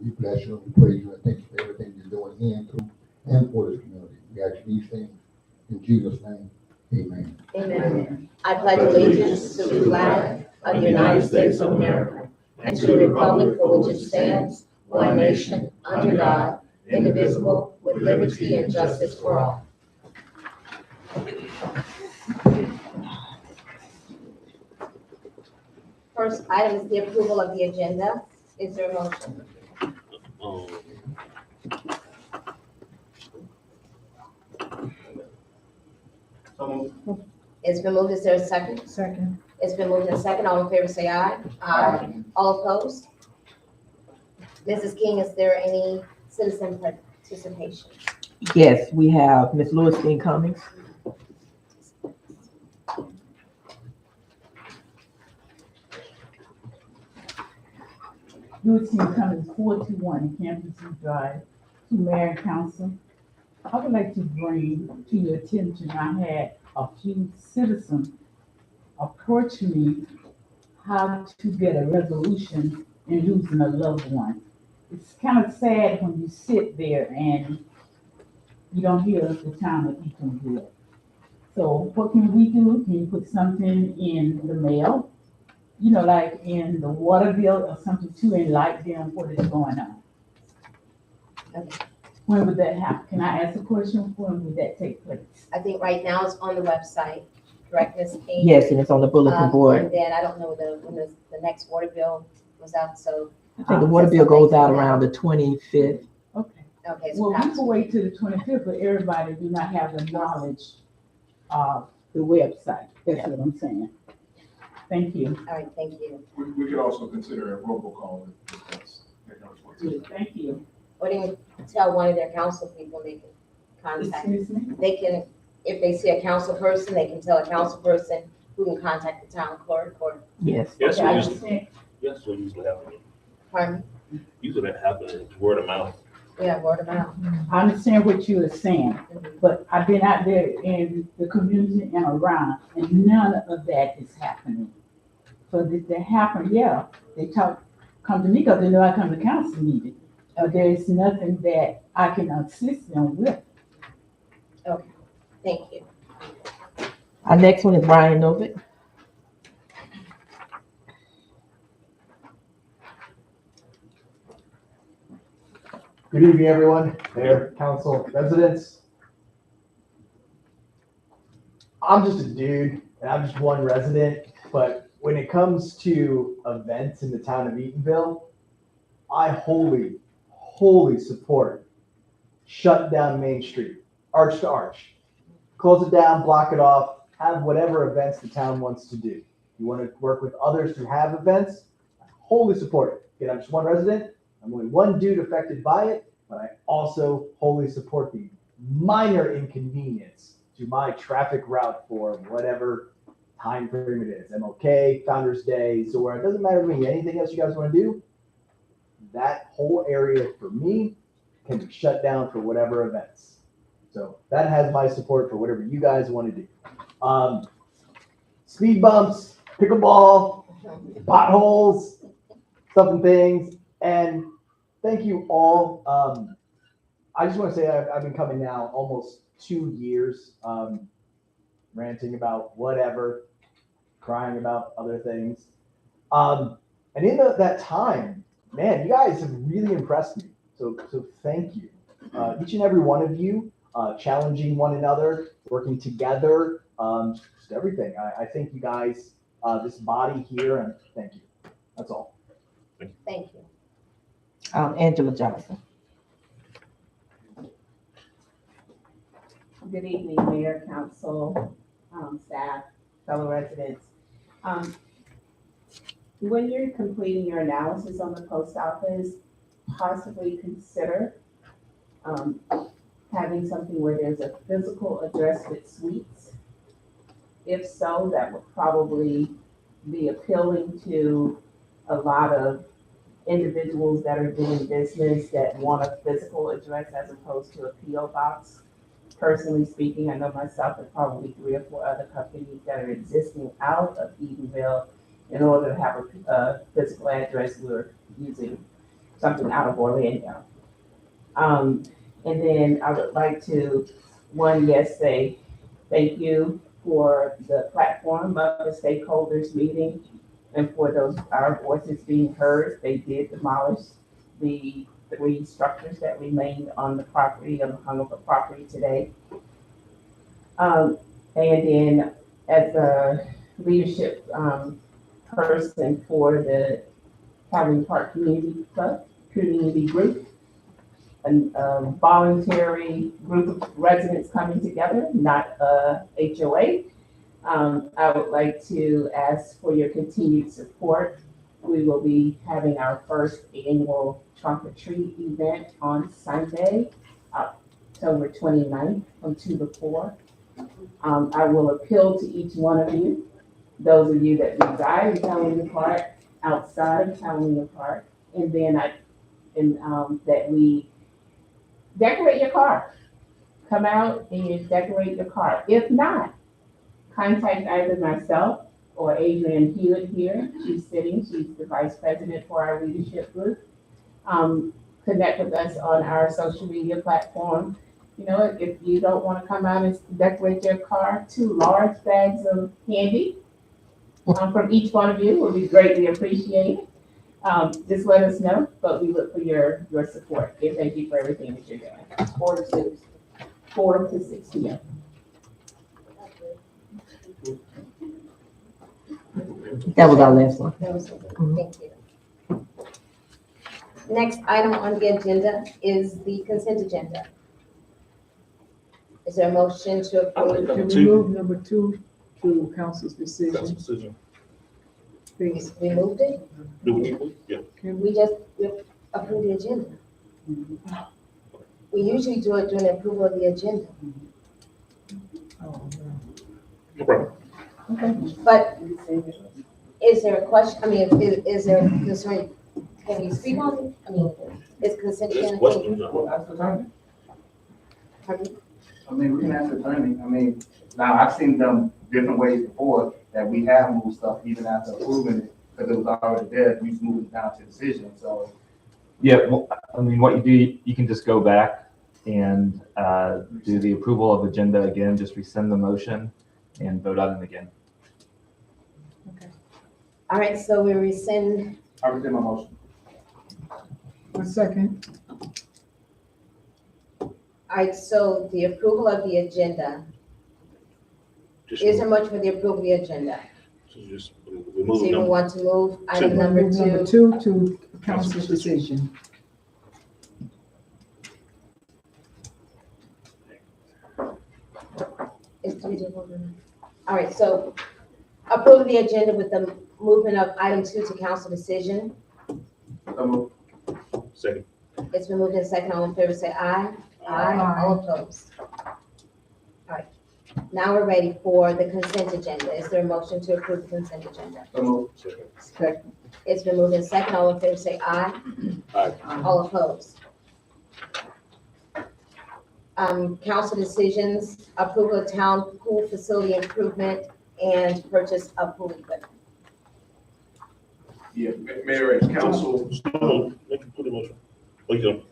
We bless you and we praise you and thank you for everything you're doing in, through, and for this community. We ask these things in Jesus' name. Amen. Amen. I pledge allegiance to the flag of the United States of America and to the republic for which it stands, one nation, under God, indivisible, with liberty and justice for all. First item is the approval of the agenda. Is there a motion? It's been moved. Is there a second? Second. It's been moved and second. All in favor say aye. Aye. All opposed? Mrs. King, is there any citizen participation? Yes, we have Ms. Lewiston Cummings. Lewiston Cummings, 421 Campus Drive, to Mayor and Council. I would like to bring to your attention, I had a few citizens approach me how to get a resolution in losing a loved one. It's kind of sad when you sit there and you don't hear the town that you can do it. So what can we do? Can you put something in the mail? You know, like in the water bill or something to enlighten them what is going on? Okay. When would that happen? Can I ask a question? When would that take place? I think right now it's on the website, correct, Ms. King? Yes, and it's on the bulletin board. And then I don't know when the next water bill was out, so, I think the water bill goes out around the 25th. Okay. okay. So Well, we perhaps- can wait till the 25th, but everybody do not have the knowledge of the website. That's what I'm saying. Thank you. All right, thank you. We could also consider a robocall if that's. Thank you. Or they can tell one of their council people they can contact. Excuse me? They can, if they see a council person, they can tell a council person who can contact the town clerk or, Yes. Yes, Okay, I we usually, understand. yes, we usually happen. pardon, Usually that happens word of mouth. yeah, word of mouth. I understand what you are saying, Mhm. but I've been out there in the community and around, and none of that is happening. For this to happen, yeah, they come to me because they know I come to council meeting. There is nothing that I can assist them with. Thank you. Our next one is Brian Novick. Good evening, everyone, mayor, council, residents. I'm just a dude, and I'm just one resident, but when it comes to events in the town of Eatonville, I wholly support shut down Main Street, arch to arch. Close it down, block it off, have whatever events the town wants to do. You want to work with others to have events, I wholly support it. Again, I'm just one resident, I'm only one dude affected by it, but I also wholly support the minor inconvenience to my traffic route for whatever time frame it is. MLK, Founders Day, Zora, it doesn't matter to me. Anything else you guys want to do, that whole area for me can be shut down for whatever events. So that has my support for whatever you guys want to do. Speed bumps, pickleball, potholes, stuff and things, and thank you all. I just want to say I've been coming now almost 2 years, ranting about whatever, crying about other things. And in that time, man, you guys have really impressed me. So thank you. Each and every one of you, challenging one another, working together, just everything. I thank you guys, this body here, and thank you. That's all. Thank you. Angela Johnson. Good evening, Mayor, Council, staff, fellow residents. When you're completing your analysis on the post office, possibly consider having something where there's a physical address with suites. If so, that would probably be appealing to a lot of individuals that are doing business that want a physical address as opposed to a PO box. Personally speaking, I know myself and probably 3 or 4 other companies that are existing out of Eatonville. In order to have a physical address, we're using something out of Orlando. And then I would like to, say thank you for the platform of the stakeholders meeting and for our voices being heard. They did demolish the 3 structures that remained on the property, on the Hanover property today. And then as a leadership person for the Calvin Park Community Club, community group, a voluntary group of residents coming together, not a HOA. I would like to ask for your continued support. We will be having our first annual trunk or treat event on Sunday, October 29th from 2 to 4. I will appeal to each one of you, those of you that reside in Catalina Park, outside of Catalina Park, and then that we decorate your car. Come out and decorate your car. If not, contact either myself or Adrienne Hewitt here. She's the vice president for our leadership group. Connect with us on our social media platform. You know, if you don't want to come out and decorate your car, 2 large bags of candy from each one of you will be greatly appreciated. Just let us know, but we look for your support. And thank you for everything that you're doing. 4 to 6 p.m. That was our last one. That was it. Thank you. Next item on the agenda is the consent agenda. Is there a motion to approve? Number Can we 2. move number 2 to council's Council decision, decision. please? We moved it? Do we need to? Yeah. Can we? We just approved the agenda. We usually do it during the approval of the agenda. Oh, No problem. But is there a question, I mean, is there a concern? Can you speak on it? I mean, is consent There's agenda? questions. That's the timing. Pardon me? I mean, we can ask the timing. I mean, now I've seen them different ways before that we have moved stuff even after approving it, because it was already there, we just moved it down to decision, so. Yeah, well, I mean, what you do, you can just go back and do the approval of agenda again, just rescind the motion and vote on it again. All right, so we rescind. I rescind my motion. A second. All right, so the approval of the agenda, Just is there much for the approval of the agenda? just So remove you number. want to move item Two. number Move number 2? 2 to council's decision. All right, so approve the agenda with the movement of item 2 to council decision. So moved. Second. It's been moved in second. All in favor, say aye. Aye. All opposed. All right, now we're ready for the consent agenda. Is there a motion to approve the consent agenda? So moved. Second. Second. It's been moved in second. All in favor, say aye. Aye. All opposed. Council decisions, approval of town pool facility improvement and purchase of pool equipment. Yeah, Mayor and Council, Make a put a motion. Oh, you don't.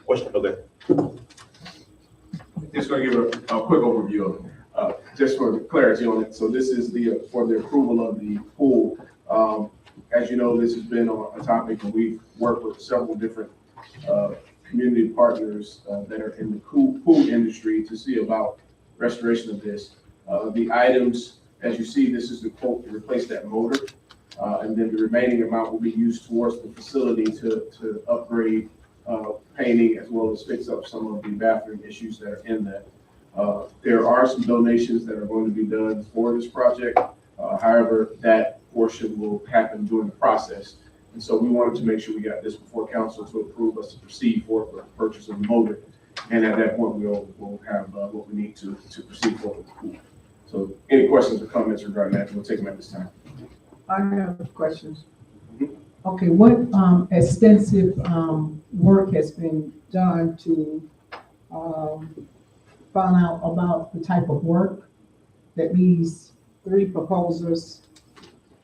Question, okay. just gonna give a quick overview of it, just for clarity on it. So this is for the approval of the pool. As you know, this has been a topic, and we've worked with several different community partners that are in the pool industry to see about restoration of this. The items, as you see, this is the quote to replace that motor. And then the remaining amount will be used towards the facility to upgrade painting as well as fix up some of the bathroom issues that are in that. There are some donations that are going to be done for this project. However, that portion will happen during the process. And so we wanted to make sure we got this before council to approve us to proceed for the purchase of the motor. And at that point, we'll have what we need to proceed forward with the pool. So any questions or comments regarding that, we'll take them at this time. I have questions. Okay, what extensive work has been done to find out about the type of work that these 3 proposers,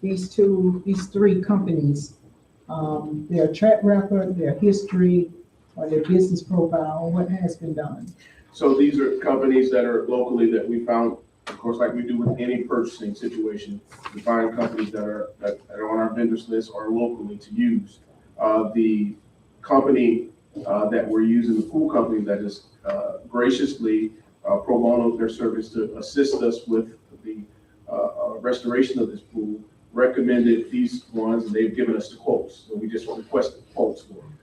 these 3 companies their track record, their history, or their business profile, what has been done? So these are companies that are locally that we found, of course, like we do with any purchasing situation, we find companies that are on our vendors list or locally to use. The company that we're using, the pool company that is graciously pro bono their service to assist us with the restoration of this pool, recommended these ones, and they've given us the quotes. So we just requested quotes for them.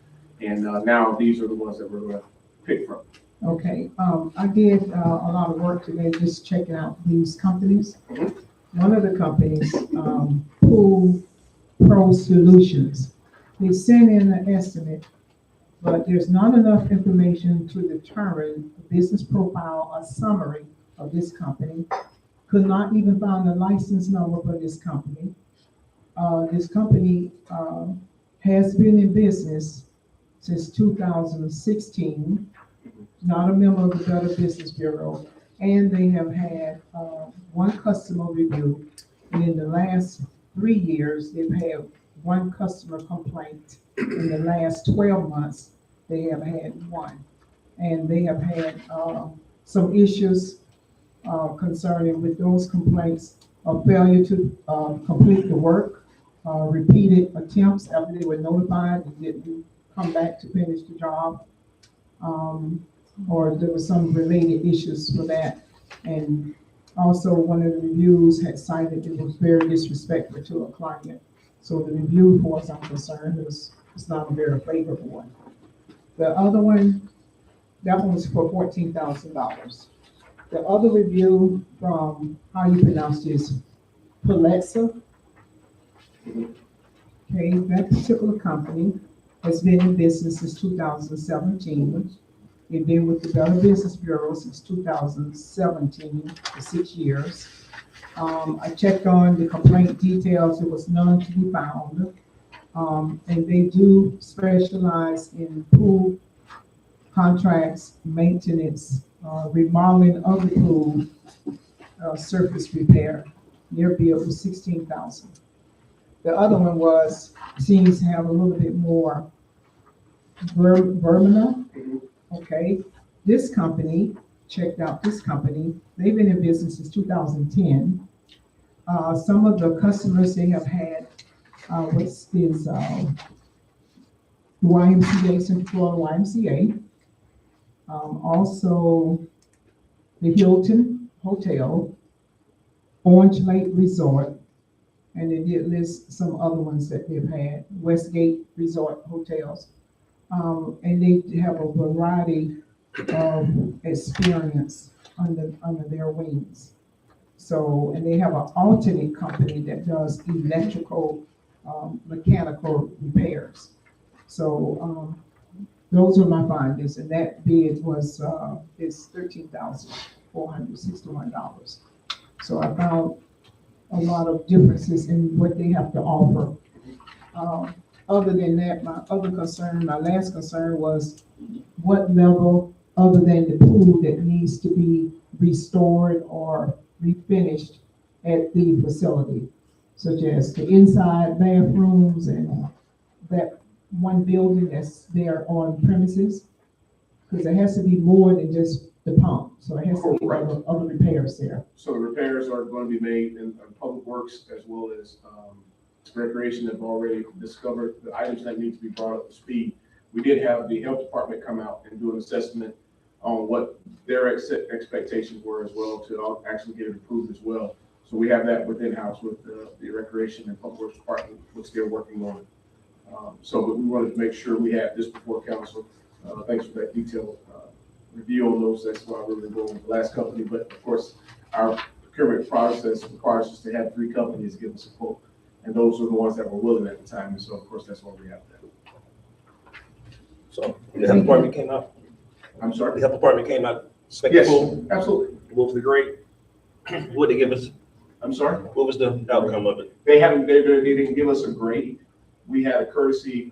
And now these are the ones that we're going to pick from. Okay, I did a lot of work today just checking out these companies. One of the companies, Pool Pro Solutions, they sent in an estimate, but there's not enough information to determine the business profile or summary of this company. Could not even find a license number for this company. This company has been in business since 2016, not a member of the Better Business Bureau, and they have had one customer review. And in the last 3 years, they've had one customer complaint. In the last 12 months, they have had one. And they have had some issues concerning with those complaints of failure to complete the work, repeated attempts after they were notified and didn't come back to finish the job. Or there was some related issues for that. And also one of the reviews had cited it was very disrespectful to a client. So the review, as far as I'm concerned, was not a very favorable one. The other one, that one was for $14,000. The other review from, how you pronounce this, Paletsa. Okay, that particular company has been in business since 2017. They've been with the Better Business Bureau since 2017 for 6 years. I checked on the complaint details. There was none to be found. And they do specialize in pool contracts, maintenance, remodeling of the pool, surface repair. Their bill was $16,000. The other one seems to have a little bit more vermina. Okay, this company, checked out this company. They've been in business since 2010. Some of the customers they have had, is the YMCA, Central Florida YMCA. Also the Hilton Hotel, Orange Lake Resort, and they did list some other ones that they've had, Westgate Resort Hotels. And they have a variety of experience under their wings. So, and they have an alternate company that does electrical, mechanical repairs. So, those are my findings, and that bid was, is $13,461. So I found a lot of differences in what they have to offer. Other than that, my last concern was what level, other than the pool, that needs to be restored or refinished at the facility, such as the inside bathrooms and that one building that's there on premises, because there has to be more than just the pump. So it has to be other repairs there. So the repairs are going to be made in Public Works as well as Recreation have already discovered the items that need to be brought up to speed. We did have the health department come out and do an assessment on what their expectations were as well to actually get it approved as well. So we have that within house with the Recreation and Public Works Department, which they're working on. So we wanted to make sure we had this before council. Thanks for that detailed review on those. That's why we're going to go with the last company. But of course, our procurement process requires us to have 3 companies give us a quote. And those are the ones that were willing at the time. And so, of course, that's why we have that. So the health department came out. I'm sorry? The health department came out. Yes, absolutely. What was the grade? What did they give us? I'm sorry? What was the outcome of it? They didn't give us a grade. We had a courtesy,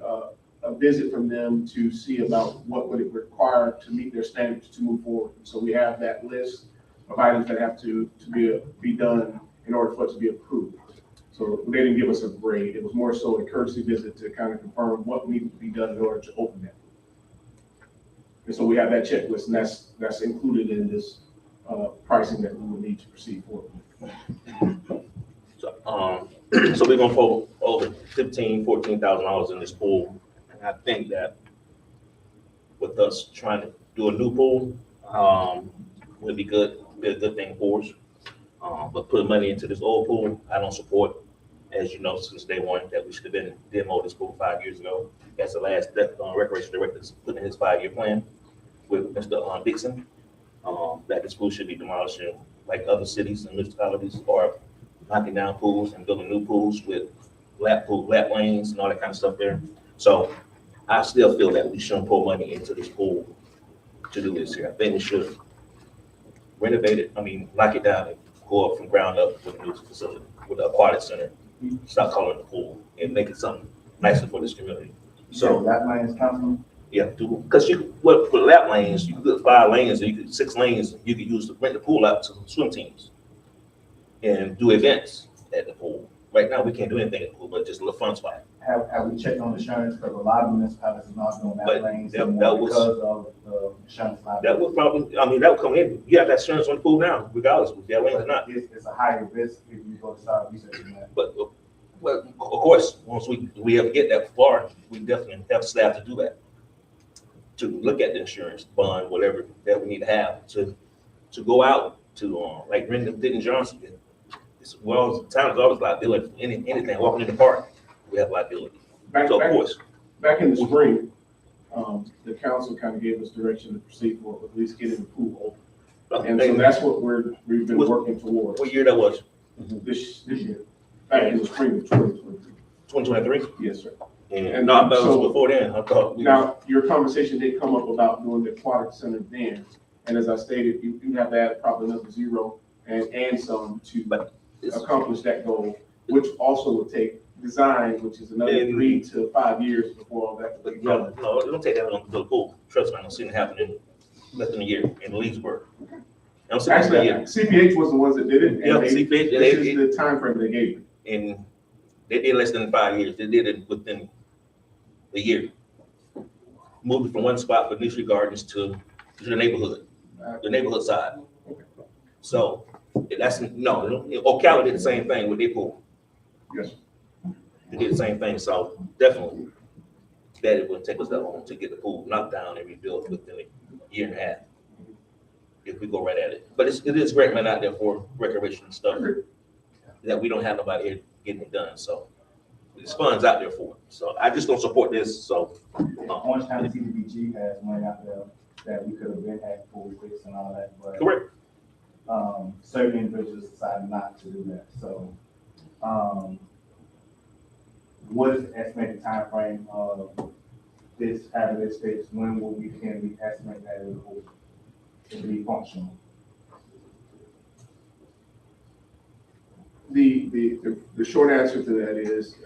a visit from them to see about what would it require to meet their standards to move forward. So we have that list of items that have to be done in order for it to be approved. So they didn't give us a grade. It was more so a courtesy visit to kind of confirm what needed to be done in order to open that. And so we have that checklist, and that's included in this pricing that we would need to proceed forward with. So, so we're gonna put over $14,000 in this pool. And I think that with us trying to do a new pool, would be a good thing for us. But putting money into this old pool, I don't support. As you know, since day one, that we should have been demoed this pool 5 years ago. That's the last recreation director put in his 5-year plan with Mr. Dixon. That this pool should be demolished, like other cities and municipalities are knocking down pools and building new pools with lap lanes and all that kind of stuff there. So I still feel that we shouldn't pour money into this pool to do this here. I think we should renovate it. I mean, knock it down and go up from ground up with a new facility, with an aquatic center. Stop calling it a pool and make it something nicer for this community. So lap lanes, Councilman? yeah, because with lap lanes, you could 5 lanes, or you could 6 lanes. You could use to rent the pool out to swim teams and do events at the pool. Right now, we can't do anything at the pool, but just a little fun spot. Have we checked on insurance? Because a lot of municipalities are not doing But lap lanes that anymore was- because of the insurance liability. That would probably, I mean, that would come in. You have that insurance on the pool now, regardless if that lanes or not. It's a higher risk if you go to start researching that. But, well, of course, once we ever get that far, we definitely have staff to do that. To look at the insurance bond, whatever that we need to have to go out to, like Denton Johnson did. Well, town is always liability. Anything walking in the park, we have liability. So of course, Back in the spring, the council kind of gave us direction to proceed forward, with at least getting the pool open. And so that's what we've been working towards what year that was? this year, back in the spring of 2023. 2023? Yes, sir. And no, I thought it was before then. I thought. Now, your conversation did come up about doing the aquatic center then. And as I stated, you have to add probably another zero and some to accomplish that goal, which also would take design, which is another 3 to 5 years before all that. But no, it don't take that long to build a pool. Trust me, I don't see it happening in less than a year in Leesburg. I don't see it happening in a Actually, year. CPH was the ones that did it. Yeah, And CPH, this is the timeframe they gave me. And they did less than 5 years. They did it within a year. Moved from one spot for Nursery Gardens to the neighborhood side. So that's, no, Ocala did the same thing with their pool. Yes. They did the same thing, so definitely that it would take us that long to get the pool knocked down and rebuilt within a year and a half. If we go right at it. But it is great money out there for recreation stuff that we don't have nobody here getting it done, so there's funds out there for it. So I just don't support this, so. Orange County CDBG has money out there that we could have been at before we fixed and all that, but Correct. Certain individuals decided not to do that. So, what is the estimated timeframe of this, having this fixed? When will we estimate that it will be functional? The short answer to that is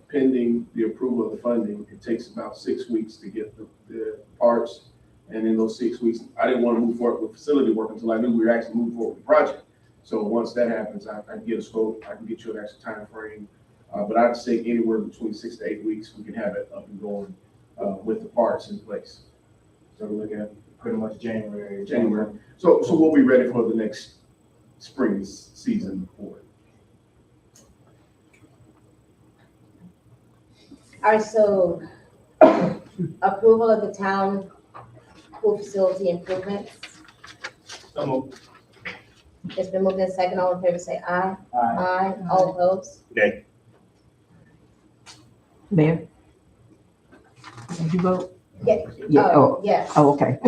pending the approval of the funding, it takes about 6 weeks to get the parts. And in those 6 weeks, I didn't want to move forward with facility work until I knew we were actually moving forward with the project. So once that happens, I can get a scope, I can get you an actual time frame. But I'd say anywhere between 6 to 8 weeks, we can have it up and going with the parts in place. So we're looking at pretty much January. So we'll be ready for the next spring season for it. All right, so approval of the town pool facility improvements. It's been moved in second. All in favor say aye. Aye. All opposed? Okay. Mayor? Did you vote? Yeah. Yeah, oh, Yes. oh, okay.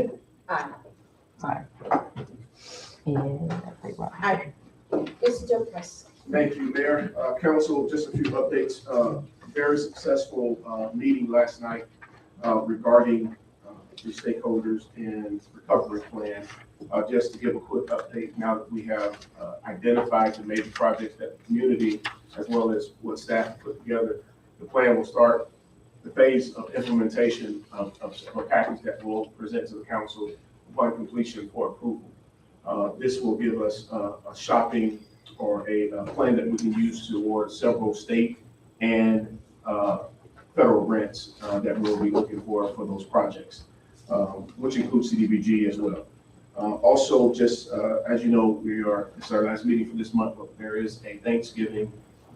Aye. And, All right. Mr. Preston. Thank you, Mayor. Council, just a few updates. Very successful meeting last night regarding the stakeholders and recovery plan. Just to give a quick update, now that we have identified the major projects that the community, as well as what staff put together, the plan will start the phase of implementation of a package that we'll present to the council upon completion for approval. This will give us a shopping plan that we can use toward several state and federal grants that we'll be looking for those projects, which includes CDBG as well. Also, just as you know, it's our last meeting for this month, but there is a Thanksgiving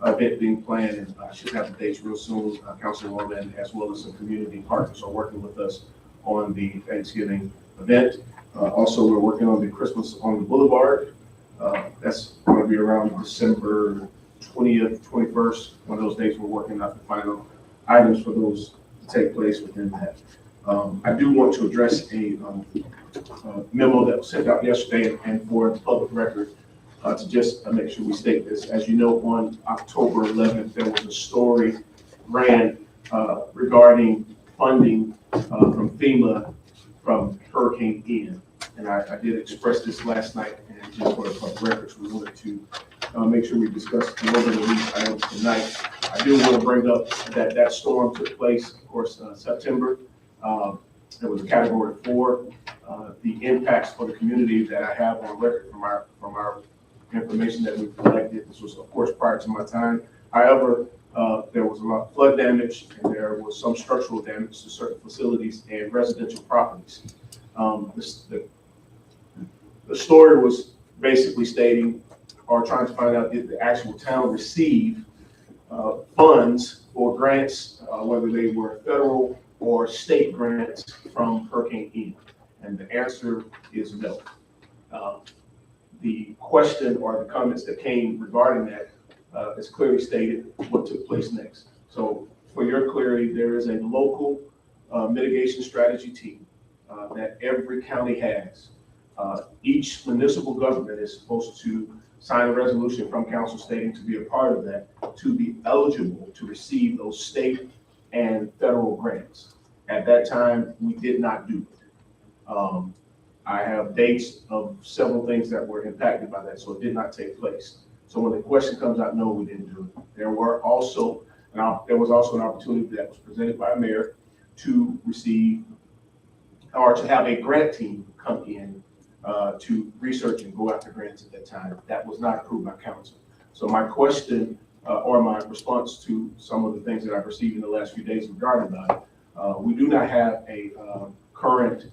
event being planned, and I should have the dates real soon. Councilwoman, as well as some community partners, are working with us on the Thanksgiving event. Also, we're working on the Christmas on the Boulevard. That's going to be around December 20th, 21st. One of those days we're working out the final items for those to take place within that. I do want to address a memo that was sent out yesterday and for the public record to just make sure we state this. As you know, on October 11th, there was a story ran regarding funding from FEMA from Hurricane Ian. And I did express this last night, and just for the public records, we wanted to make sure we discuss a little bit of these items tonight. I do want to bring up that storm took place, of course, September. It was a Category 4. The impacts for the community that I have on record from our information that we've collected, this was, of course, prior to my time. However, there was a lot of flood damage, and there was some structural damage to certain facilities and residential properties. The story was basically stating, or trying to find out, did the actual town receive funds or grants, whether they were federal or state grants from Hurricane Ian? And the answer is no. The question or the comments that came regarding that is clearly stated what took place next. So for your clarity, there is a local mitigation strategy team that every county has. Each municipal government is supposed to sign a resolution from council stating to be a part of that, to be eligible to receive those state and federal grants. At that time, we did not do it. I have dates of several things that were impacted by that, so it did not take place. So when the question comes out, no, we didn't do it. There was also an opportunity that was presented by a mayor to receive or to have a grant team come in to research and go after grants at that time. That was not approved by council. So my question or my response to some of the things that I've received in the last few days regarding that, we do not have a current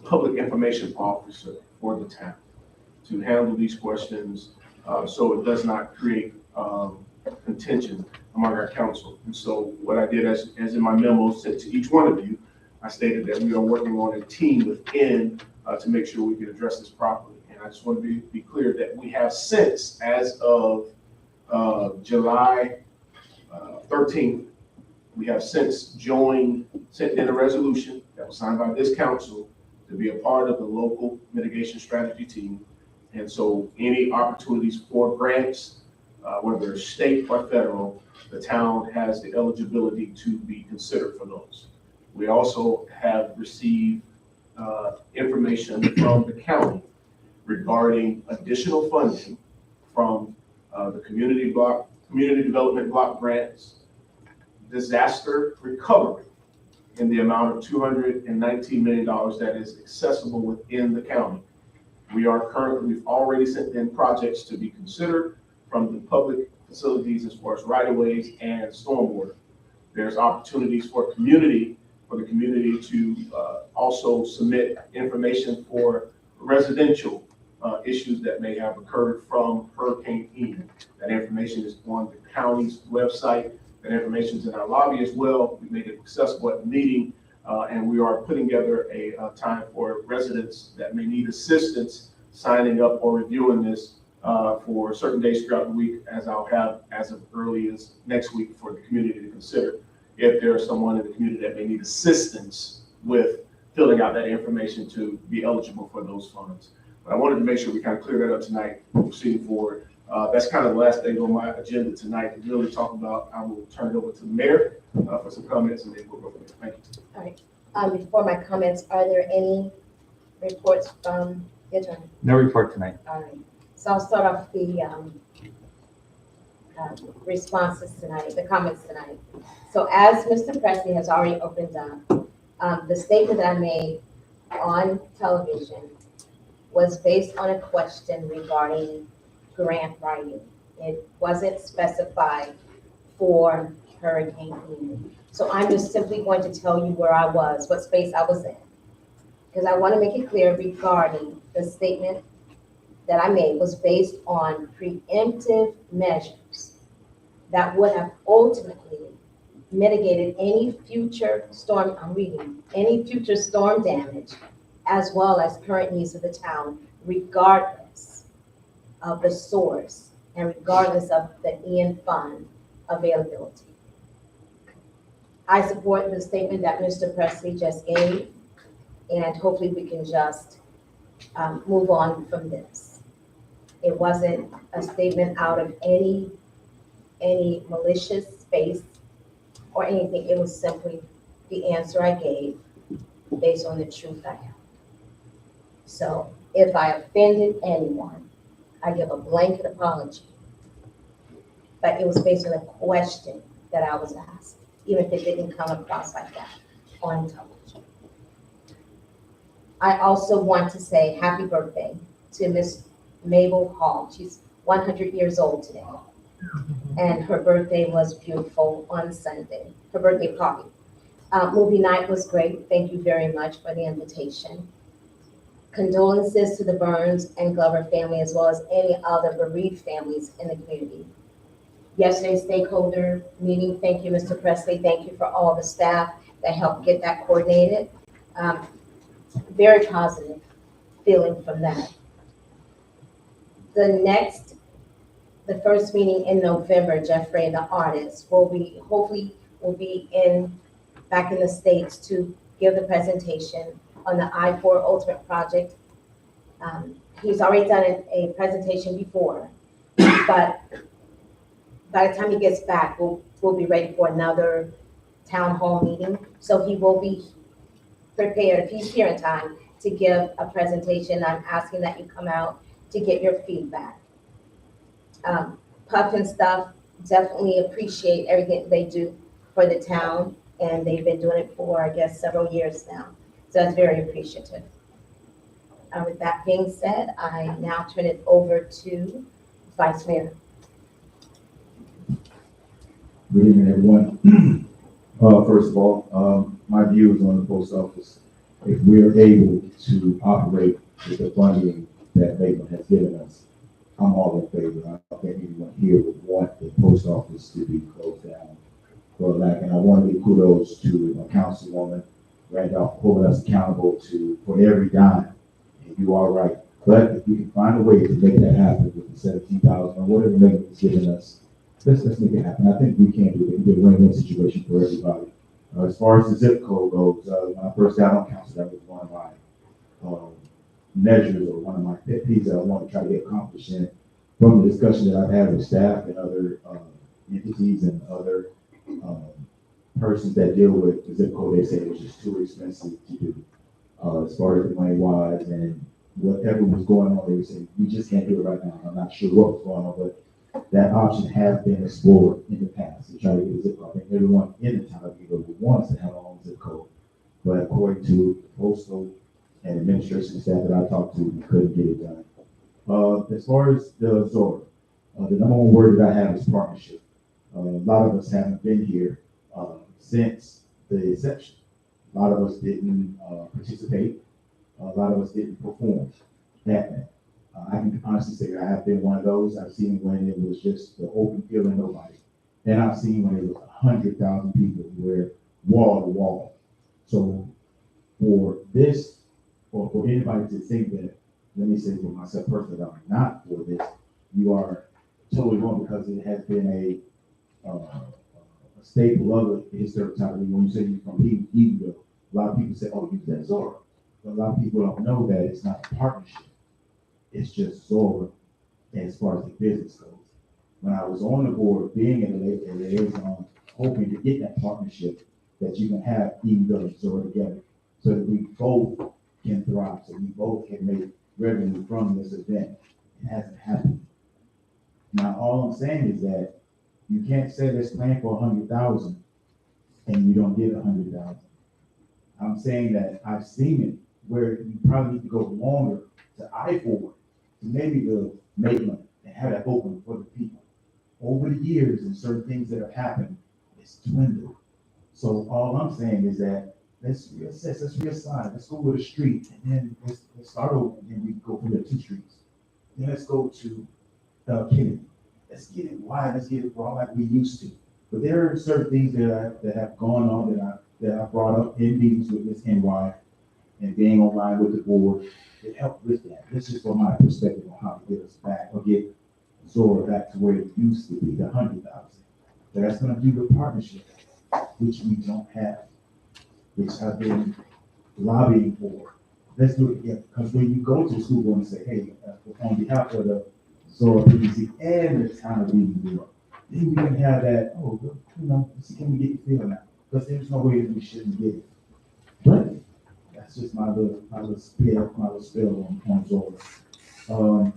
public information officer for the town to handle these questions, so it does not create contention among our council. And so what I did, as in my memo said to each one of you, I stated that we are working on a team within to make sure we can address this properly. And I just want to be clear that we have since, as of July 13th, we have since sent in a resolution that was signed by this council to be a part of the local mitigation strategy team. And so any opportunities for grants, whether state or federal, the town has the eligibility to be considered for those. We also have received information from the county regarding additional funding from the community development block grants, disaster recovery in the amount of $219 million that is accessible within the county. We've already sent in projects to be considered from the public facilities as far as right-of-ways and stormwater. There's opportunities for the community to also submit information for residential issues that may have occurred from Hurricane Ian. That information is on the county's website. That information is in our lobby as well. We made it accessible at the meeting, and we are putting together a time for residents that may need assistance signing up or reviewing this for certain days throughout the week, as I'll have as of early as next week for the community to consider. If there is someone in the community that may need assistance with filling out that information to be eligible for those funds. But I wanted to make sure we kind of clear that up tonight, proceeding forward. That's kind of the last thing on my agenda tonight to really talk about. I will turn it over to the mayor for some comments, and then we'll go from there. Thank you. All right. Before my comments, are there any reports from the attorney? No report tonight. All right. So I'll start off the responses tonight, the comments tonight. So as Mr. Presley has already opened up, the statement that I made on television was based on a question regarding grant writing. It wasn't specified for Hurricane Ian. So I'm just simply going to tell you where I was, what space I was in. Because I want to make it clear regarding the statement that I made was based on preemptive measures that would have ultimately mitigated any future storm, any future storm damage, as well as current needs of the town, regardless of the source and regardless of the Ian Fund availability. I support the statement that Mr. Presley just gave, and hopefully we can just move on from this. It wasn't a statement out of any malicious space or anything. It was simply the answer I gave based on the truth I have. So if I offended anyone, I give a blanket apology. But it was based on a question that I was asked, even if it didn't come across like that on television. I also want to say happy birthday to Miss Mabel Hall. She's 100 years old today. And her birthday was beautiful on Sunday, her birthday party. Movie night was great. Thank you very much for the invitation. Condolences to the Burns and Glover family, as well as any other bereaved families in the community. Yesterday's stakeholder meeting, thank you, Mr. Presley. Thank you for all the staff that helped get that coordinated. Very positive feeling from that. The first meeting in November, Jeffrey, the artist, hopefully will be back in the States to give the presentation on the I-4 Ultimate Project. He's already done a presentation before, but by the time he gets back, we'll be ready for another town hall meeting. So he will be prepared, if he's here in time, to give a presentation. I'm asking that you come out to get your feedback. Puff and Stuff, definitely appreciate everything they do for the town, and they've been doing it for, I guess, several years now. So it's very appreciative. With that being said, I now turn it over to Vice Mayor. Good evening, everyone. First of all, my views on the post office. If we're able to operate with the funding that Lakeland has given us, I'm all in favor. I don't think anyone here would want the post office to be closed down for lack. And I want to give kudos to a councilwoman, Randolph, holding us accountable for every dime. And you are right. But if we can find a way to make that happen with the 17,000 or whatever Lakeland has given us, let's make it happen. I think we can do it. It'll be a win-win situation for everybody. As far as the zip code goes, when I first got on council, that was one of my measures or one of my pet peeves that I want to try to get accomplished. And from the discussion that I've had with staff and other entities and other persons that deal with the zip code, they say it was just too expensive to do as far as the money wise and whatever was going on. They were saying we just can't do it right now. I'm not sure what was going on, but that option has been explored in the past to try to get a zip code. I think everyone in the town of Eagle wants to have their own zip code, but according to postal and administration staff that I talked to, we couldn't get it done. As far as the Zora, the number one word that I have is partnership. A lot of us haven't been here since the inception. A lot of us didn't participate. A lot of us didn't perform that night. I can honestly say that I have been one of those. I've seen when it was just the open field and nobody. And I've seen when it was 100,000 people where wall to wall. So for this, or for anybody to think that, let me say for myself personally, that I'm not for this, you are totally wrong, because it has been a staple of the historic town. When you say you're from Eatonville, a lot of people say, oh, you that Zora. But a lot of people don't know that it's not a partnership. It's just Zora as far as the business goes. When I was on the board, being a liaison, hoping to get that partnership that you can have Eatonville and Zora together so that we both can thrive, so we both can make revenue from this event. It hasn't happened. Now, all I'm saying is that you can't say let's plan for 100,000 and you don't get 100,000. I'm saying that I've seen it where you probably need to go longer to I-4, to maybe to Maitland, and have that open for the people. Over the years and certain things that have happened, it's dwindled. So all I'm saying is that let's reassess, let's reassign, let's go with a street, and then let's start over, and then we go for the 2 streets. Then let's go to Kennedy. Let's get it wide, let's get it broad like we used to. But there are certain things that have gone on that I brought up in meetings with Ms. NY and being online with the board that helped with that. This is from my perspective on how to get us back or get Zora back to where it used to be, the 100,000. That's gonna do the partnership, which we don't have, which I've been lobbying for. Let's do it again, because when you go to the school board and say, hey, on behalf of the Zora PDC and the town of Edenville, then we can have that, can we get the feeling out? Because there's no way that we shouldn't get it. But that's just my little spill on Zora.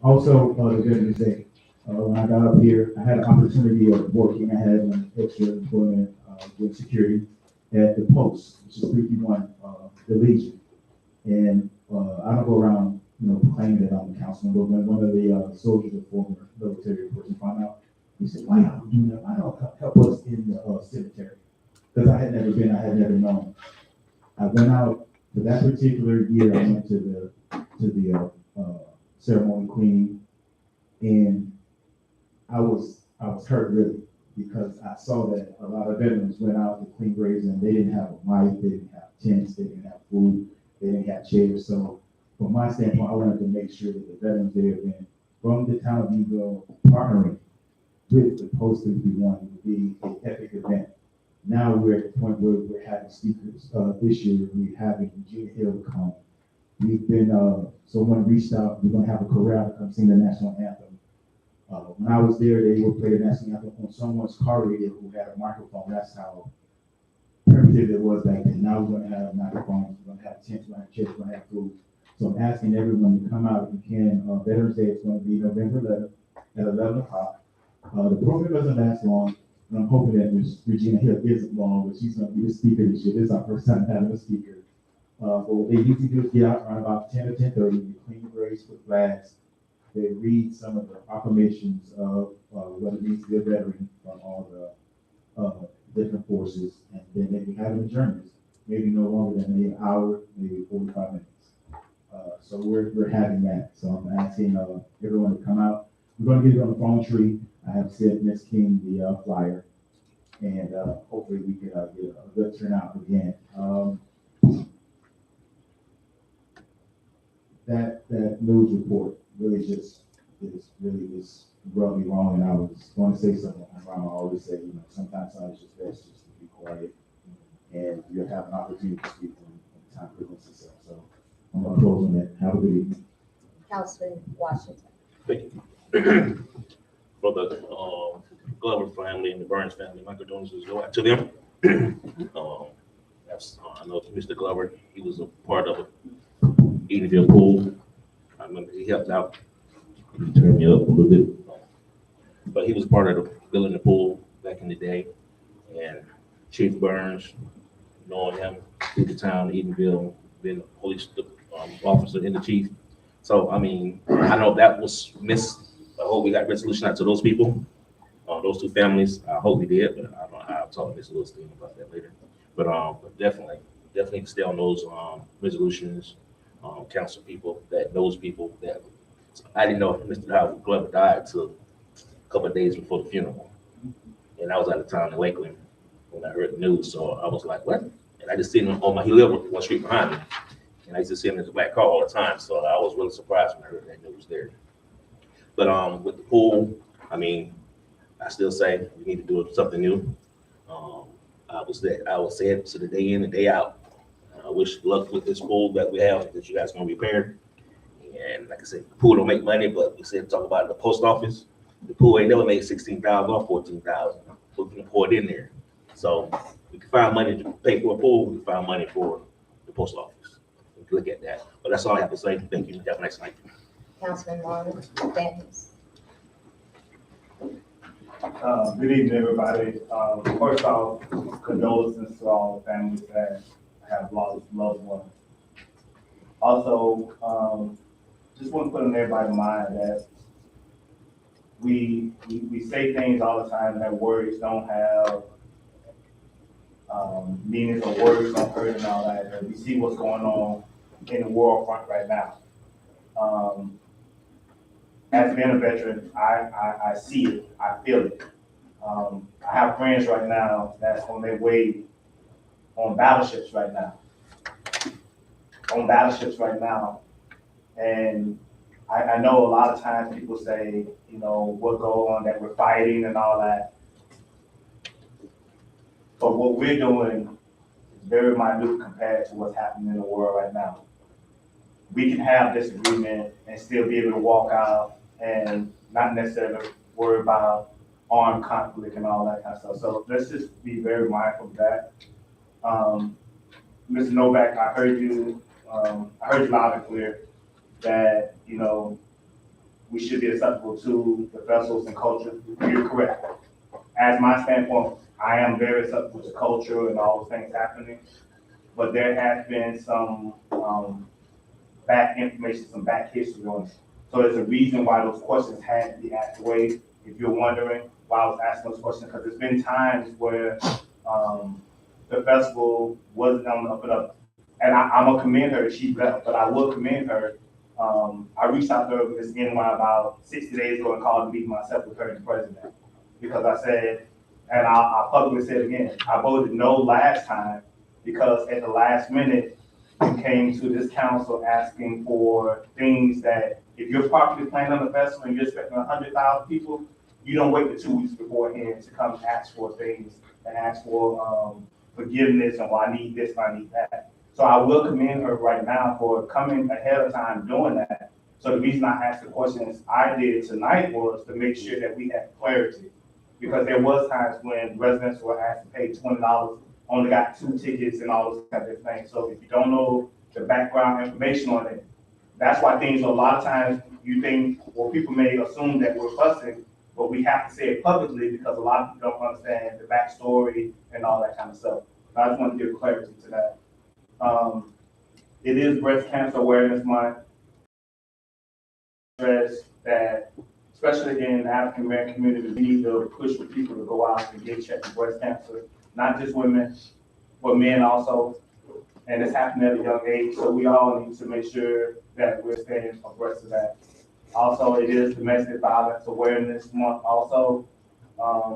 Also, the Veterans Day. When I got up here, I had an opportunity of working. I had an extra employment with security at the post, which is 331 the Legion. And I don't go around, claiming that I'm a councilman, but when one of the soldiers, a former military person, found out, he said, "Why don't you do that? Why don't help us in the cemetery?" Because I had never been, I had never known. I went out for that particular year. I went to the ceremony cleaning, and I was hurt really, because I saw that a lot of veterans went out to clean graves and they didn't have a mic, they didn't have tents, they didn't have food, they didn't have chairs. So from my standpoint, I wanted to make sure that the veterans there then from the town of Eagle partnering with the Post 331 would be an epic event. Now we're at the point where we're having speakers. This year we're having Gina Hill come. We've been, someone reached out, we're gonna have a chorale to come sing the national anthem. When I was there, they would play the national anthem on someone's car radio who had a microphone. That's how primitive it was back then. Now we're gonna have microphones, we're gonna have tents, we're gonna have chairs, we're gonna have food. So I'm asking everyone to come out if you can. Veterans Day is gonna be November 11th at 11 o'clock. The program doesn't last long, and I'm hoping that Ms. Regina Hill isn't long, but she's gonna be the speaker this year. This is our first time having a speaker. But what they usually do is get out around about 10 or 10:30, they clean the graves with flags. They read some of the proclamations of what it means to be a veteran from all the different forces, and then they can have an adjournment, maybe no longer than maybe an hour, maybe 45 minutes. So we're having that. So I'm asking everyone to come out. We're going to get it on the phone tree. I have sent Ms. King the flyer, and hopefully we can get a good turnout again. That news report really just rubbed me wrong, and I was going to say something. My grandma always said, sometimes it's just best just to be quiet, and you'll have an opportunity to speak when time presents itself. So I'm going to close on that. Have a good evening. Councilman Washington. Thank you. For the Glover family and the Burns family, my condolences go out to them. I know Mr. Glover, he was a part of Edenville pool. I remember he helped out. He turned me up a little bit. But he was part of the building the pool back in the day. And Chief Burns, knowing him through the town of Edenville, being a police officer and the chief. So, I mean, I know that was missed. I hope we got resolution out to those people, those 2 families. I hope we did, but I'll talk to Ms. Lewis about that later. But definitely stay on those resolutions. Council people that knows people that I didn't know Mr. Howard Glover died till a couple of days before the funeral, and I was out of town in Lakeland when I heard the news. So I was like, "What?" And I just seen him he lived one street behind me, and I used to see him in his black car all the time. So I was really surprised when I heard that news there. But with the pool, I mean, I still say we need to do something new. I will say it to the day in and day out. I wish luck with this pool that we have that you guys are gonna repair. And like I said, the pool don't make money, but we said talk about the post office. The pool ain't never made 16,000 or 14,000. We're gonna pour it in there. So we can find money to pay for a pool. We can find money for the post office. We can look at that. But that's all I have to say. Thank you. Have a nice night. Councilman Marlon Daniels. Good evening, everybody. First off, condolences to all the families that have lost loved ones. Also, just want to put in everybody's mind that we say things all the time that words don't have meanings or words don't hurt and all that. And we see what's going on in the world front right now. As being a veteran, I see it, I feel it. I have friends right now that's on their way on battleships right now. And I know a lot of times people say, you know, what go on that we're fighting and all that. But what we're doing is very minute compared to what's happening in the world right now. We can have disagreement and still be able to walk out and not necessarily worry about armed conflict and all that kind of stuff. So let's just be very mindful of that. Mr. Novak, I heard you loud and clear that, you know, we should be acceptable to the festivals and culture. You're correct. As my standpoint, I am very acceptable to culture and all those things happening, but there has been some back information, some back history on it. So there's a reason why those questions had to be asked away. If you're wondering why I was asking those questions, because there's been times where the festival wasn't on the up and up. And I'm gonna commend her, she left, but I will commend her. I reached out to her with this NY about 60 days ago and called a meeting myself with her and the president. Because I said, and I'll publicly say it again, I voted no last time because at the last minute, we came to this council asking for things that if you're properly planning on the festival and you're expecting 100,000 people, you don't wait the 2 weeks beforehand to come ask for things and ask for forgiveness and I need this, I need that. So I will commend her right now for coming ahead of time doing that. So the reason I asked the questions I did tonight was to make sure that we had clarity. Because there was times when residents were asked to pay $20, only got 2 tickets and all those kinds of things. So if you don't know the background information on it, that's why things a lot of times you think, well, people may assume that we're fussing, but we have to say it publicly because a lot of people don't understand the backstory and all that kind of stuff. So I just want to give clarity to that. It is Breast Cancer Awareness Month. Stress that, especially in the African American community, we need to push for people to go out and get checked for breast cancer, not just women, but men also. And it's happening at a young age, so we all need to make sure that we're staying abreast of that. Also, it is Domestic Violence Awareness Month also.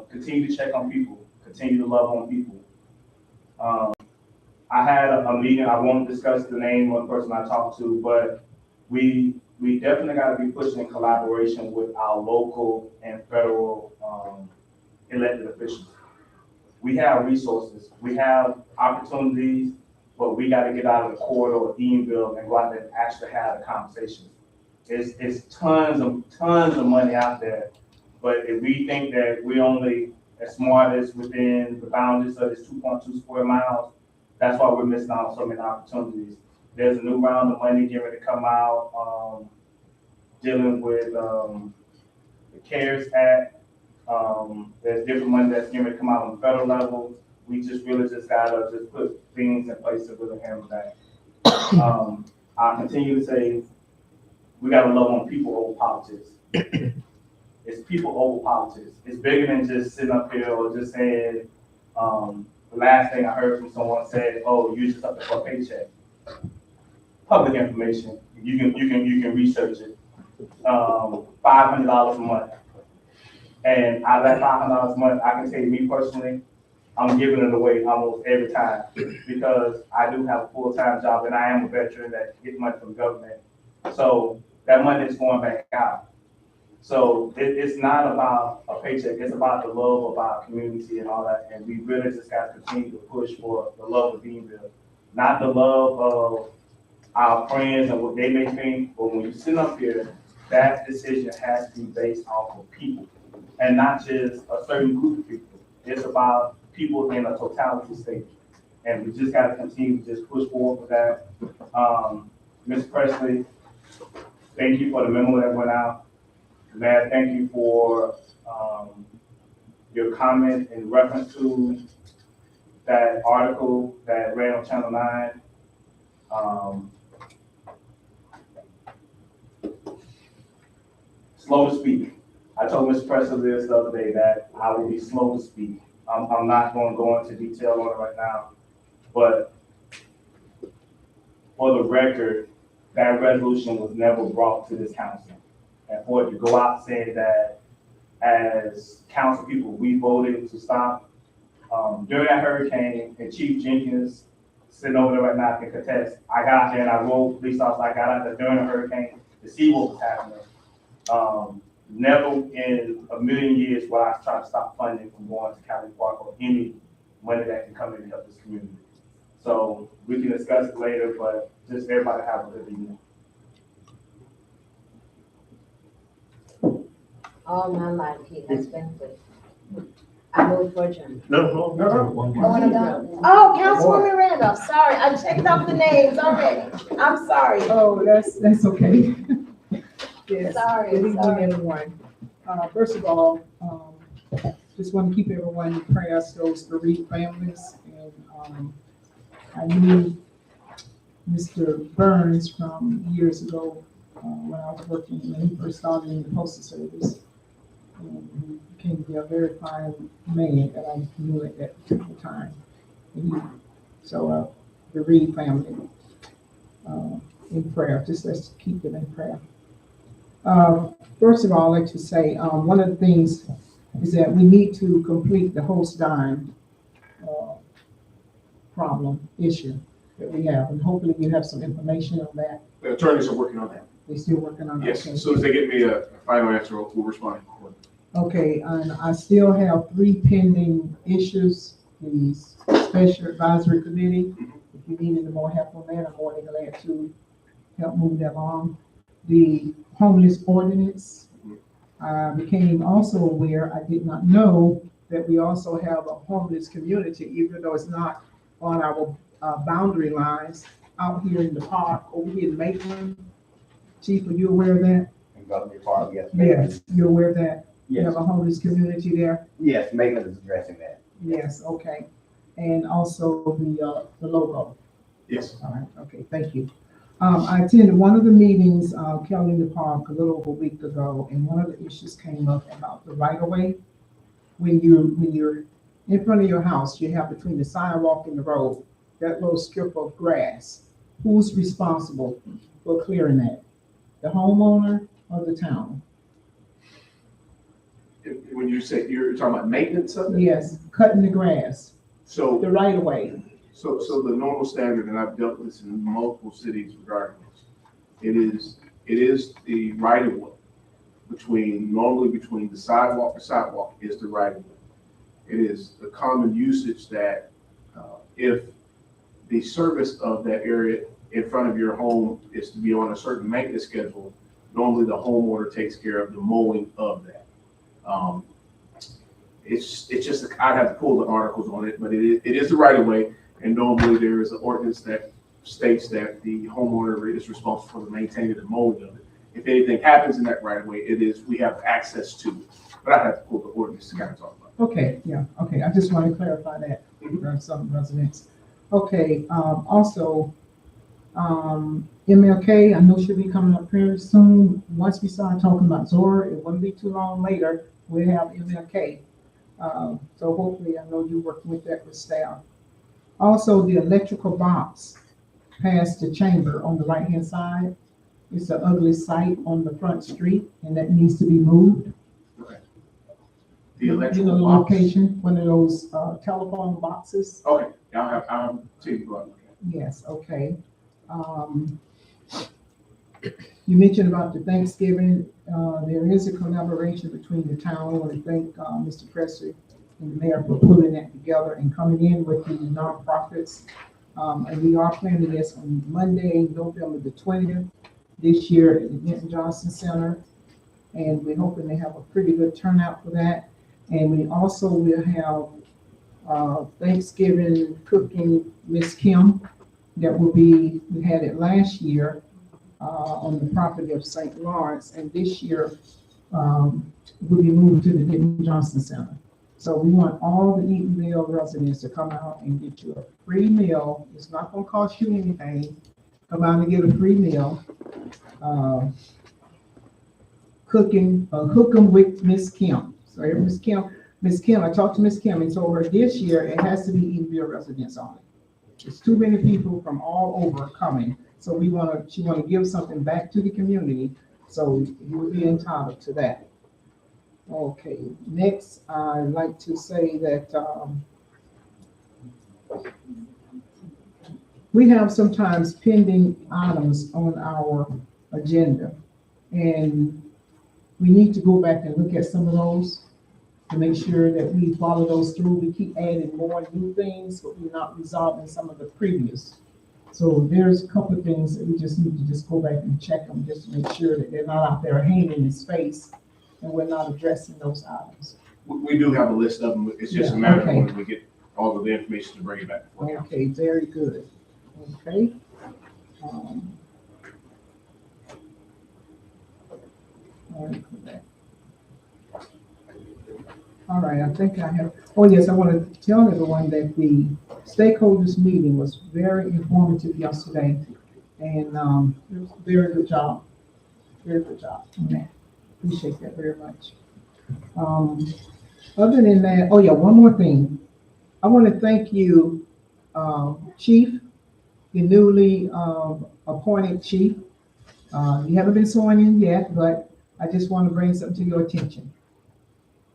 Continue to check on people, continue to love on people. I had a meeting, I won't discuss the name of the person I talked to, but we definitely got to be pushing in collaboration with our local and federal elected officials. We have resources, we have opportunities, but we got to get out of the corridor of Eatonville and go out there and actually have the conversation. It's tons of money out there, but if we think that we're only as smart as within the boundaries of this 2.2 square miles, that's why we're missing out on so many opportunities. There's a new round of money getting ready to come out, dealing with the CARES Act. There's different money that's getting ready to come out on the federal level. We just really just gotta just put things in place to really handle that. I continue to say we gotta love on people over politics. It's people over politics. It's bigger than just sitting up here or just saying, the last thing I heard from someone said, "Oh, you just up there for a paycheck." Public information. You can research it. $500 a month, and out of that $500 a month, I can tell you, me personally, I'm giving it away almost every time because I do have a full-time job and I am a veteran that gets money from the government. So that money is going back out. So it's not about a paycheck, it's about the love of our community and all that. And we really just got to continue to push for the love of Eatonville, not the love of our friends and what they may think. But when you sit up here, that decision has to be based off of people and not just a certain group of people. It's about people in a totality state. And we just got to continue to just push forward with that. Ms. Presley, thank you for the memo that went out. Matt, thank you for your comment in reference to that article that ran on Channel 9. slow to speak. I told Mr. President this the other day that I will be slow to speak. I'm not going to go into detail on it right now, but for the record, that resolution was never brought to this council. And for it to go out saying that as council people, we voted to stop, during that hurricane, and Chief Jenkins, sitting over there right now, can contest, I got out there and I rolled police officers, I got out there during the hurricane to see what was happening. Never in a million years will I try to stop funding from going to County Park or any money that can come in and help this community. So we can discuss it later, but just everybody have a good evening. All my life, he has been good. I move for adjournment. No. Oh, Councilwoman Randolph, sorry, I checked off the names already. I'm sorry. Oh, that's okay. Yes. Sorry, Good evening, sorry. everyone. First of all, just want to keep everyone in prayers, those bereaved families. And I knew Mr. Burns from years ago when I was working, when he first started in the Postal Service. And he became to be a very fine man that I knew at that particular time. So bereaved family in prayer, just let's keep them in prayer. First of all, I'd like to say one of the things is that we need to complete the host dime issue that we have, and hopefully you have some information on that. The attorneys are working on that. They're still working on that. Yes, Okay. as soon as they get me a final answer, we'll respond. Okay, and I still have 3 pending issues. The Special Advisory Committee, if you need any more help on that, I'm more than glad to help move that along. The homeless ordinance, I became also aware, I did not know that we also have a homeless community, even though it's not on our boundary lines out here in the park, over here in Maitland. Chief, are you aware of that? In Government Park, yes. Yes, you're aware of that? You Yes, have a homeless community there? yes, Maitland is addressing that. Yes, okay. And also the logo. Yes. All right, okay, thank you. I attended one of the meetings, Kelly in the Park, a little over a week ago, and one of the issues came up about the right of way. When you're in front of your house, you have between the sidewalk and the road, that little strip of grass. Who's responsible for clearing that? The homeowner or the town? When you say, you're talking about maintenance of it? Yes, cutting the grass, So, the right of way. so the normal standard, and I've dealt with this in multiple cities regarding this, it is the right of way normally between the sidewalk to sidewalk is the right of way. It is the common usage that if the service of that area in front of your home is to be on a certain maintenance schedule, normally the homeowner takes care of the mowing of that. It's just, I'd have to pull the articles on it, but it is the right of way. And normally there is an ordinance that states that the homeowner is responsible for the maintaining and mowing of it. If anything happens in that right of way, we have access to it. But I have to pull the ordinance to kind of talk about Okay, yeah, okay, I just want to clarify that for some residents. Okay, also, MLK, I know she'll be coming up very soon. Once we start talking about Zora, it wouldn't be too long later, we'll have MLK. So hopefully, I know you're working with that with staff. Also, the electrical box past the chamber on the right-hand side. It's an ugly sight on the front street, and that needs to be moved. it. The You know electrical the box. location, one of those telephone boxes? Okay, I'll take you about it. Yes, okay. You mentioned about the Thanksgiving. There is a collaboration between the town. I want to thank Mr. Presley and the mayor for pulling that together and coming in with the nonprofits. And we are planning this on Monday, November the 20th, this year at the Denton Johnson Center. And we're hoping to have a pretty good turnout for that. And we also will have Thanksgiving cooking, Miss Kim, that will be, we had it last year on the property of St. Lawrence, and this year will be moved to the Denton Johnson Center. So we want all the Eatonville residents to come out and get you a free meal. It's not gonna cost you anything. Come out and get a free meal. cooking, cooking with Miss Kim. So Miss Kim, I talked to Miss Kim and told her this year it has to be Edenville residents only. It's too many people from all over coming. So she wanna give something back to the community. So you will be entitled to that. Okay, next, I'd like to say that, we have sometimes pending items on our agenda. And we need to go back and look at some of those to make sure that we follow those through. We keep adding more new things, but we're not resolving some of the previous. So there's a couple of things that we just need to just go back and check them just to make sure that they're not out there hanging in space and we're not addressing those items. We do have a list of them. It's just a Yeah, matter okay. of when we get all of the information to bring it back. before council. Okay, very good. Okay. All right, I think I have, oh yes, I want to tell everyone that the stakeholders meeting was very informative yesterday. And it was a very good job. Very good job on that. Appreciate that very much. Other than that, oh yeah, one more thing. I want to thank you, Chief, the newly appointed chief. You haven't been sworn in yet, but I just want to bring something to your attention.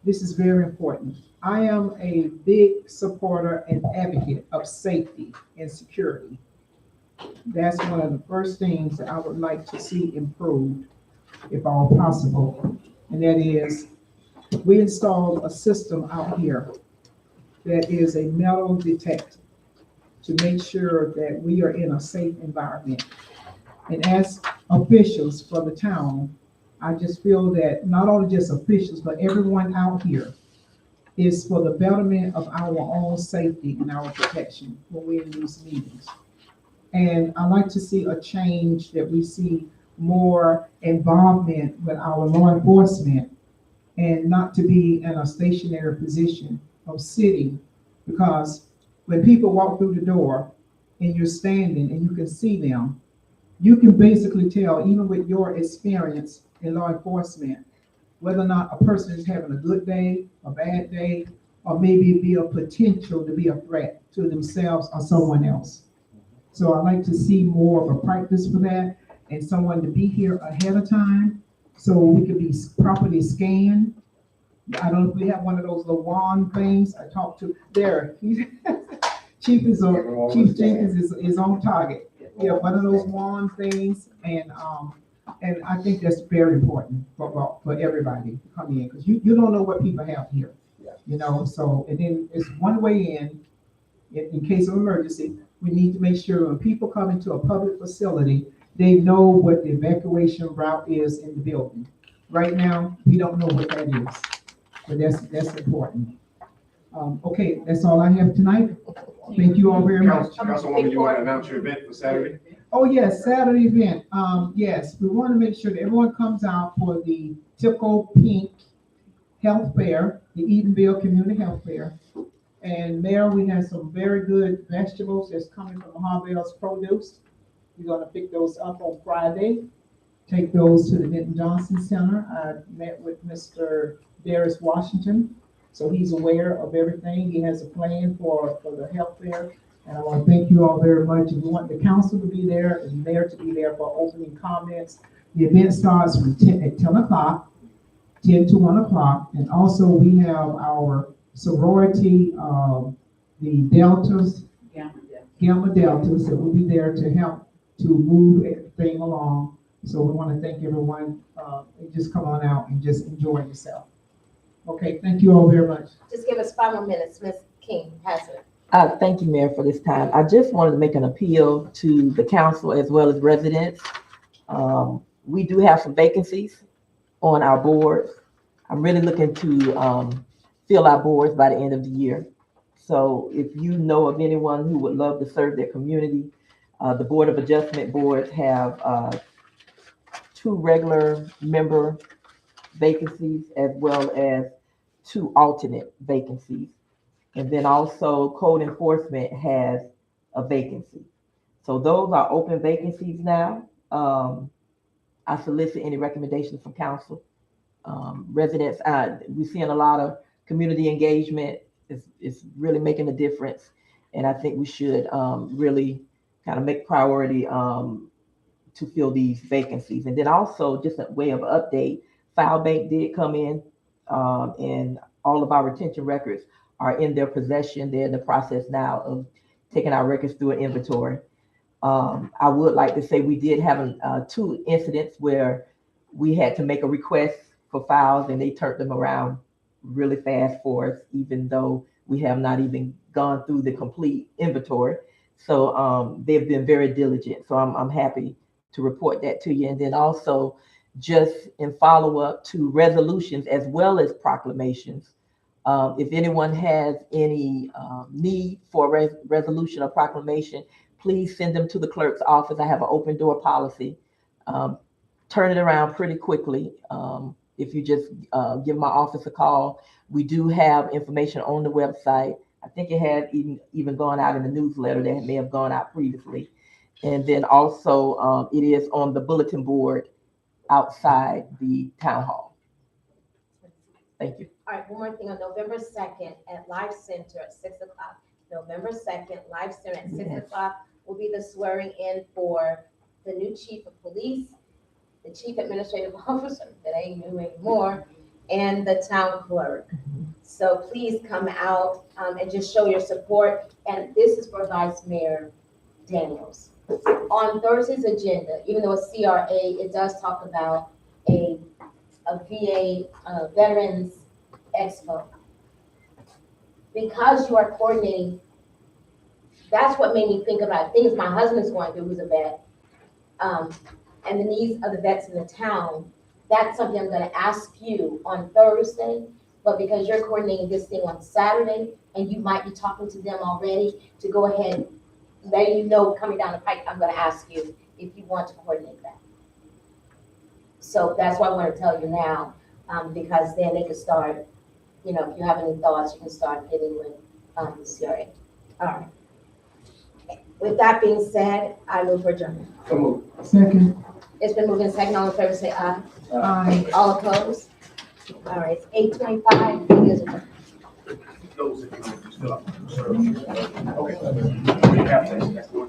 This is very important. I am a big supporter and advocate of safety and security. That's one of the first things that I would like to see improved, if all possible. And that is, we installed a system out here that is a metal detector to make sure that we are in a safe environment. And as officials for the town, I just feel that not only just officials, but everyone out here is for the betterment of our own safety and our protection when we're in these meetings. And I like to see a change, that we see more involvement with our law enforcement and not to be in a stationary position of sitting, because when people walk through the door and you're standing and you can see them, you can basically tell, even with your experience in law enforcement, whether or not a person is having a good day, a bad day, or maybe be a potential to be a threat to themselves or someone else. So I like to see more of a practice for that, and someone to be here ahead of time so we can be properly scanned. I don't know if we have one of those little wand things. I talked to there. Chief Jenkins is on target. Yeah, one of those wand things, and I think that's very important for everybody to come in, because you don't know what people have here, you know. So, and then it's one way in case of emergency. We need to make sure when people come into a public facility, they know what the evacuation route is in the building. Right now, we don't know what that is, but that's important. Okay, that's all I have tonight. Thank you all very much. Councilwoman, you want to announce your event for Saturday? Oh, yes, Saturday event. Yes, we want to make sure that everyone comes out for the Tickle Pink Health Fair, the Edenville Community Health Fair. And there we have some very good vegetables that's coming from Harvell's Produce. We're going to pick those up on Friday, take those to the Denton Johnson Center. I met with Mr. Darius Washington, so he's aware of everything. He has a plan for the health fair. And I want to thank you all very much. If you want the council to be there, and mayor to be there for opening comments, the event starts from 10 o'clock, 10 to 1 o'clock. And also we have our sorority, the Deltas, Gamma Deltas, that will be there to help to move everything along. So we want to thank everyone, and just come on out and just enjoy yourself. Okay, thank you all very much. Just give us 5 more minutes, Ms. King has it. Thank you, Mayor, for this time. I just wanted to make an appeal to the council as well as residents. We do have some vacancies on our boards. I'm really looking to fill our boards by the end of the year. So if you know of anyone who would love to serve their community, the Board of Adjustment boards have 2 regular member vacancies as well as 2 alternate vacancies. And then also code enforcement has a vacancy. So those are open vacancies now. I solicit any recommendations from council residents. We're seeing a lot of community engagement. It's really making a difference. And I think we should really kind of make priority to fill these vacancies. And then also just a way of update, File Bank did come in and all of our retention records are in their possession. They're in the process now of taking our records through an inventory. I would like to say we did have 2 incidents where we had to make a request for files and they turned them around really fast for us, even though we have not even gone through the complete inventory. So they've been very diligent. So I'm happy to report that to you. And then also just in follow up to resolutions as well as proclamations. If anyone has any need for a resolution or proclamation, please send them to the clerk's office. I have an open door policy. Turn it around pretty quickly. If you just give my office a call. We do have information on the website. I think it had even gone out in the newsletter that may have gone out previously. And then also it is on the bulletin board outside the town hall. Thank you. All right, one more thing, on November 2nd at Life Center at 6 o'clock. November 2nd, Life Center at 6 o'clock will be the swearing in for the new chief of police, the chief administrative officer, that ain't new anymore, and the town clerk. So please come out and just show your support. And this is for Vice Mayor Daniels. On Thursday's agenda, even though it's CRA, it does talk about a VA Veterans Expo. Because you are coordinating, that's what made me think about things my husband's going through, who's a vet, and the needs of the vets in the town. That's something I'm gonna ask you on Thursday, but because you're coordinating this thing on Saturday, and you might be talking to them already, to go ahead, letting you know coming down the pike, I'm gonna ask you if you want to coordinate that. So that's why I wanna tell you now, because then they can start, you know, if you have any thoughts, you can start getting with the CRA. All right. With that being said, I move for adjournment. So move. Second. It's been moved and second. All in favor, say aye. Aye. All opposed? All right, it's 8:25. It is adjourned. Those if you want to still up. Okay.